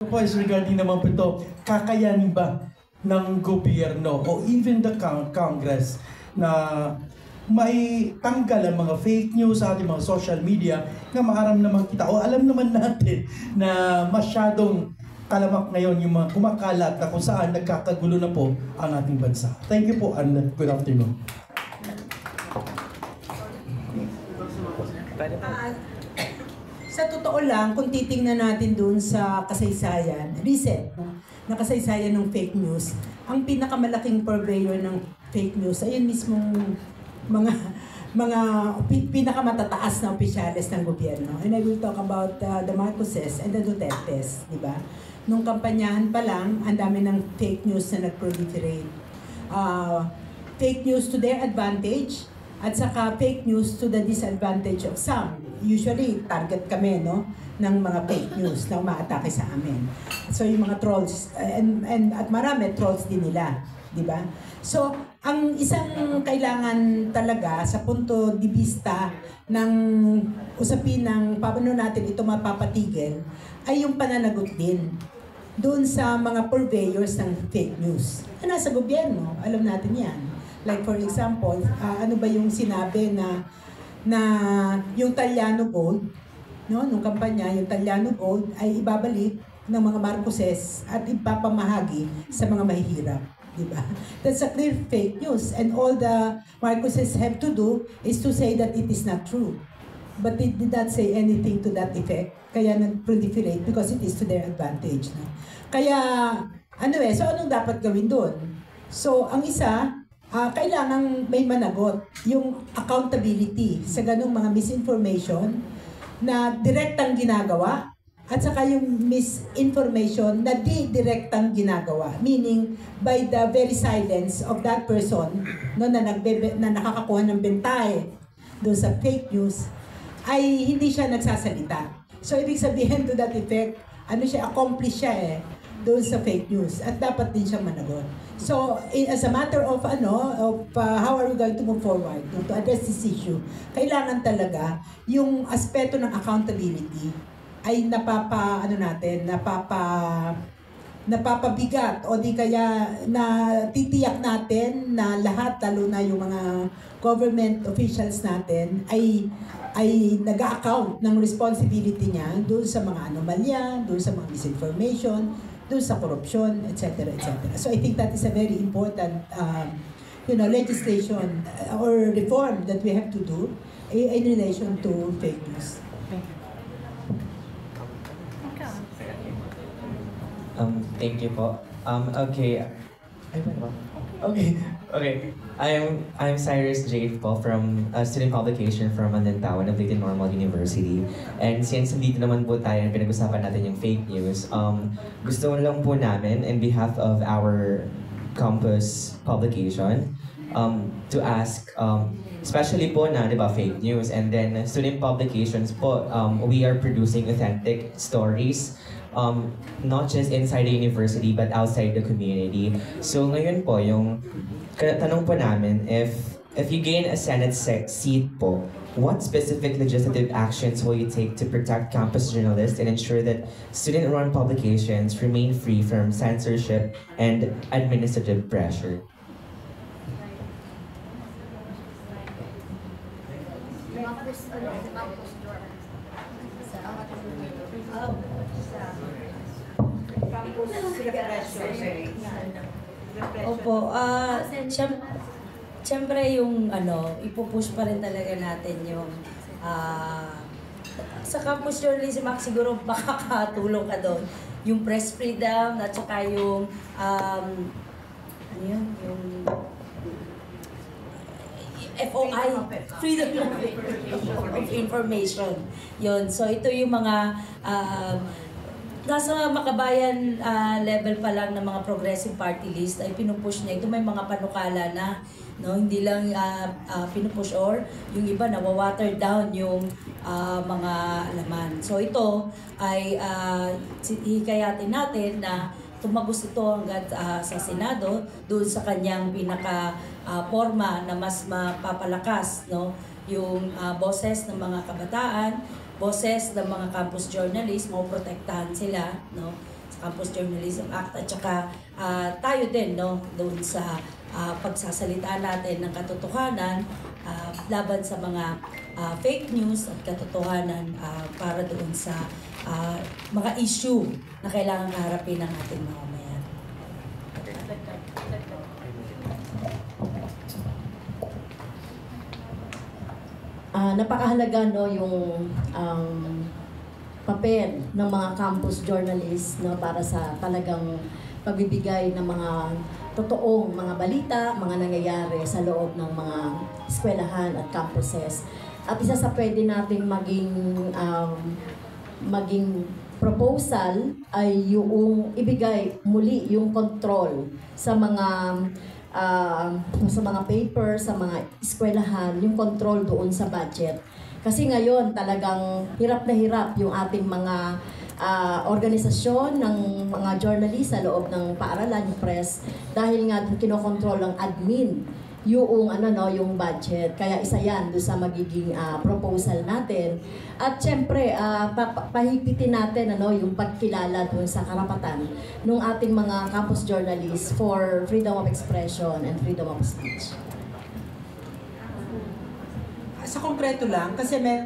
Po is regarding naman po ito, kakayanin ba ng gobyerno o even the Congress na may tanggal ang mga fake news sa ating mga social media na maaram naman kita o alam naman natin na masyadong talamak ngayon yung mga kumakalat na kung saan nagkakagulo na po ang ating bansa. Thank you po and good afternoon. Sa totoo lang, kung titingnan natin dun sa kasaysayan, recent, na kasaysayan ng fake news, ang pinakamalaking purveyor ng fake news ay yun mismong mga pinakamatataas na opisyales ng gobyerno. And I will talk about the Marcoses and the Dutertes, di ba? Nung kampanyahan pa lang, ang dami ng fake news na nag-proliferate. Fake news to their advantage, at saka fake news to the disadvantage of some. Usually, target kami, no, ng mga fake news na umaatake sa amin. So, yung mga trolls, at marami trolls din nila, di ba? So, ang isang kailangan talaga sa punto di vista ng usapin ng paano natin ito mapapatigil ay yung pananagot din doon sa mga purveyors ng fake news. Na nasa gobyerno, alam natin yan. Like for example, ano ba yung sinabi na yung Taliano Gold, no, nung kampanya, yung Taliano Gold ay ibabalik ng mga Marcoses at ipapamahagi sa mga mahihirap, di ba? That's a clear fake news, and all the Marcoses have to do is to say that it is not true. But they did not say anything to that effect, kaya nag-proliferate because it is to their advantage. No? Kaya, so anong dapat gawin doon? So, ang isa, kailangang may managot yung accountability sa ganung mga misinformation na direktang ginagawa at saka yung misinformation na di-direktang ginagawa. Meaning, by the very silence of that person no, na nakakakuha ng bentahe doon sa fake news, ay hindi siya nagsasalita. So, ibig sabihin to that effect, accomplish siya doon sa fake news at dapat din siyang managot. So, as a matter of how are we going to move forward to address this issue, kailangan talaga yung aspeto ng accountability ay napapabigat o di kaya na titiyak natin na lahat, lalo na yung mga government officials natin ay nag-a-account ng responsibility niya doon sa mga anomalya, doon sa mga misinformation, doon sa korupsyon, etc., etc. So I think that is a very important, legislation or reform that we have to do in relation to fake news. Thank you po. Okay. I'm Cyrus Jade po from student publication from Mandantawan of Leyte Normal University. And since nandito naman po tayo, pinag-usapan natin yung fake news, gusto lang po namin in behalf of our campus publication to ask, especially po na, di ba, fake news, and then student publications po, we are producing authentic stories, not just inside the university but outside the community. So ngayon po, yung tanong po namin, if you gain a Senate seat po, what specific legislative actions will you take to protect campus journalists and ensure that student-run publications remain free from censorship and administrative pressure? Opo, siyempre yung ipupush pa rin talaga natin yung sa campus journalism, siguro makakatulong ka doon. Yung press freedom at saka yung yung FOI, Freedom of Information. Yun. So ito yung mga nasa makabayan level pa lang ng mga progressive party list ay pinupush niya. Ito may mga panukala na, no, hindi lang pinupush or yung iba nawa-water down yung mga laman. So ito ay hikayatin natin na tumagos ito hanggang sa Senado doon sa kanyang pinaka forma na mas mapapalakas, no, yung boses ng mga kabataan, boses ng mga campus journalists, mapoprotektahan sila, no, Campus Journalism Act at saka tayo din no doon sa pagsasalita natin ng katotohanan laban sa mga fake news at katotohanan para doon sa mga issue na kailangan harapin ng ating mamamayan. Napakahalaga no yung papel ng mga campus journalists no para sa talagang pagbibigay ng mga totoong mga balita, mga nangyayari sa loob ng mga eskwelahan at campuses. At isa sa pwede nating maging proposal ay yung ibigay muli yung control sa mga paper, sa mga eskwelahan, yung control doon sa budget. Kasi ngayon talagang hirap na hirap yung ating mga organisasyon ng mga journalist sa loob ng paaralan, yung press, dahil nga kinokontrol ng admin yung yung budget. Kaya isa yan doon sa magiging proposal natin. At syempre pahipitin natin yung pagkilala doon sa karapatan ng ating mga campus journalists for freedom of expression and freedom of speech. Sa konkreto lang, kasi may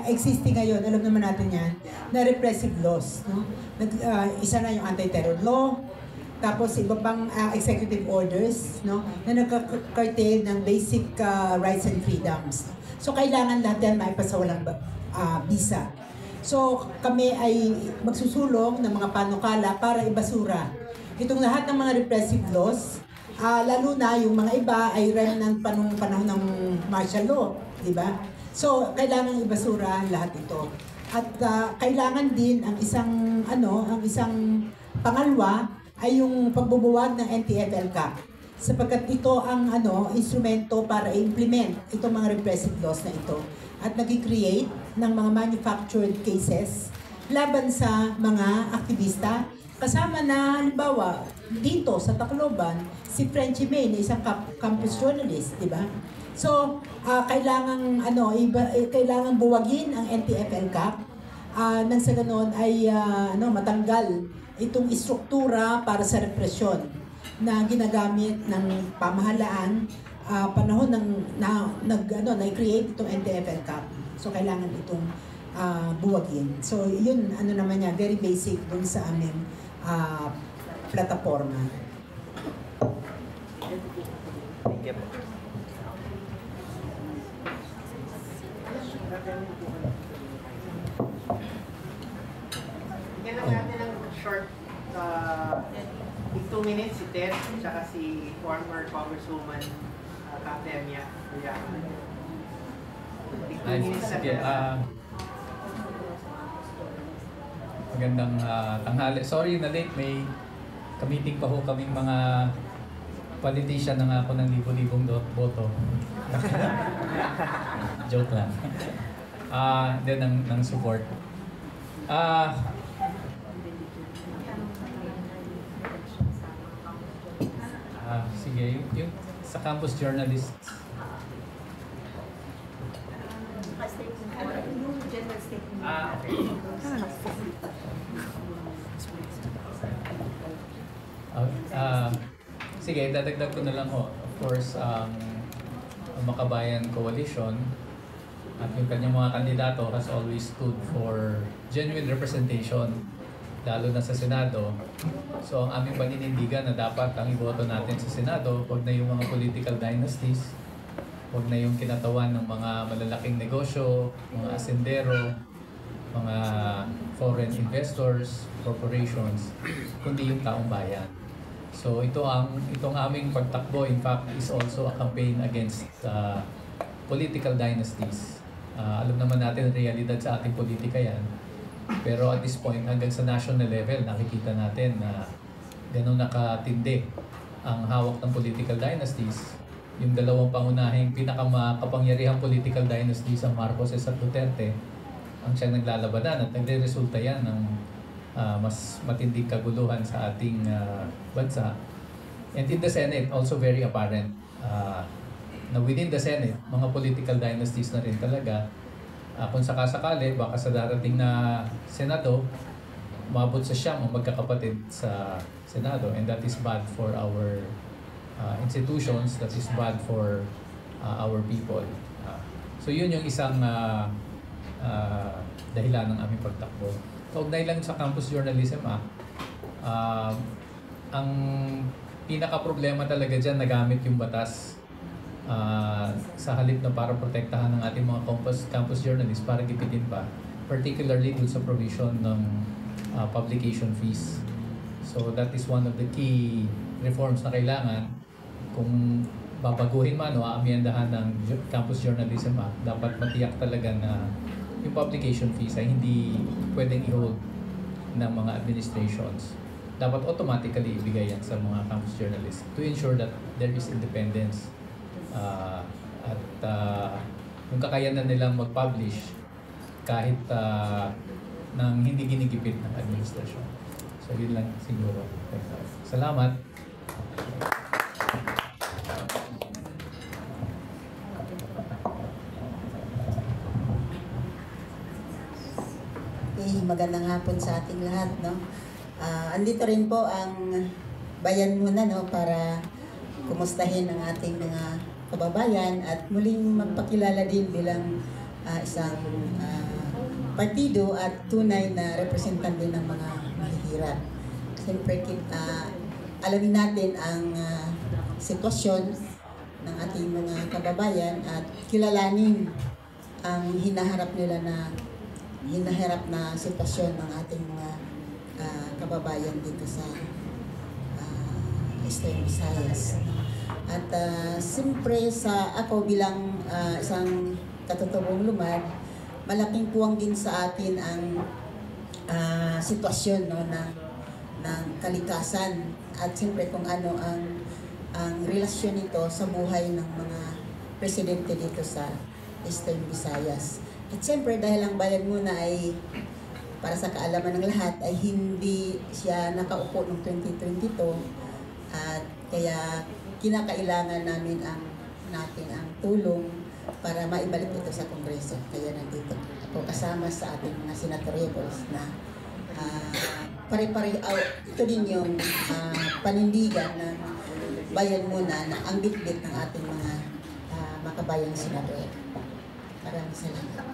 existing ngayon, alam naman natin yan, na repressive laws. No? Isa na yung anti-terror law, tapos iba pang executive orders no, na nagka-curtail ng basic rights and freedoms. So kailangan lahat yan maipasawalang bisa. So kami ay magsusulong ng mga panukala para ibasura itong lahat ng mga repressive laws, lalo na yung mga iba ay remnant panahon ng martial law. Diba? So, kailangan ibasura lahat ito. At kailangan din ang isang pangalawa ay yung pagbubuwag ng NTF-ELCAC. Sapagkat ito ang instrumento para i-implement itong mga repressive laws na ito. At nag-create ng mga manufactured cases laban sa mga aktivista. Kasama na, halimbawa, dito sa Tacloban, si Frenchie May na isang campus journalist, di ba? So, kailangan buwagin ang NTF-ELCAC nang sa ganoon ay matanggal itong istruktura para sa represyon na ginagamit ng pamahalaan panahon ng na-create itong NTF-ELCAC. So, kailangan itong buwagin. So, yun naman yan, very basic dun sa aming plataforma. Thank you. Bigyan lang natin ng short 2 minutes si Ted at si former Congresswoman Katemia. Sige, magandang tanghali. Sorry na late, may ka-meeting pa ho kaming mga politician na ako ng libo-libong boto. Joke lang. Then ng support. Sige, yung sa campus journalists. Okay. Sige, dadagdag ko na lang ho. Of course, ang Makabayan Coalition at yung kanyang mga kandidato has always stood for genuine representation, lalo na sa Senado. So ang aming paninindigan na dapat ang iboto natin sa Senado, huwag na yung mga political dynasties, huwag na yung kinatawan ng mga malalaking negosyo, mga asendero, mga foreign investors, corporations, kundi yung taong bayan. So itong aming pagtakbo, in fact, is also a campaign against political dynasties. Alam naman natin realidad sa ating politika yan. Pero at this point, hanggang sa national level, nakikita natin na gano'n nakatindi ang hawak ng political dynasties. Yung dalawang pangunahing pinakamakapangyarihang political dynasties, ang Marcos at Duterte, ang siya naglalabanan at nagre-resulta yan ng mas matinding kaguluhan sa ating bansa. And in the Senate, also very apparent na within the Senate, mga political dynasties na rin talaga. Kung sakasakali, baka sa darating na Senado, umabot sa siyam ang magkakapatid sa Senado, and that is bad for our institutions, that is bad for our people. So yun yung isang dahilan ng aming pagtakbo. Kaugnay lang sa campus journalism, ang pinaka-problema talaga dyan, nagamit yung batas sa halip na para protektahan ng ating mga campus journalists para gipitin pa, particularly dun sa provision ng publication fees. So that is one of the key reforms na kailangan. Kung babaguhin man o aamyendahan ng Campus Journalism Act, dapat matiyak talaga na yung publication fees ay hindi pwedeng i-hold ng mga administrations. Dapat automatically ibigay yan sa mga campus journalists to ensure that there is independence at yung kakayanan nilang mag-publish kahit nang hindi ginigipit ng administrasyon. So yun lang siguro. Salamat. Magandang hapon sa ating lahat, no? Andito rin po ang bayan muna, no, para kumustahin ang ating mga kababayan at muling magpakilala din bilang isang partido at tunay na representant din ng mga mahihirap. Siyempre, alamin natin ang sitwasyon ng ating mga kababayan at kilalanin ang hinaharap na sitwasyon ng ating mga kababayan dito sa Eastern Visayas. At siyempre ako bilang isang katutubong lumad, malaking puwang din sa atin ang sitwasyon, no, ng kalikasan at siyempre kung ano ang relasyon nito sa buhay ng mga presidente dito sa Eastern Visayas. At siyempre, dahil ang bayan muna ay, para sa kaalaman ng lahat, ay hindi siya nakaupo noong 2022 at kaya kinakailangan natin ang tulong para maibalik ito sa Kongreso. Kaya nandito ako kasama sa ating mga senatorials na pare-pare ito din yung panindigan ng bayan muna na ang bitbit ng ating mga makabayang senador. Maraming salamat.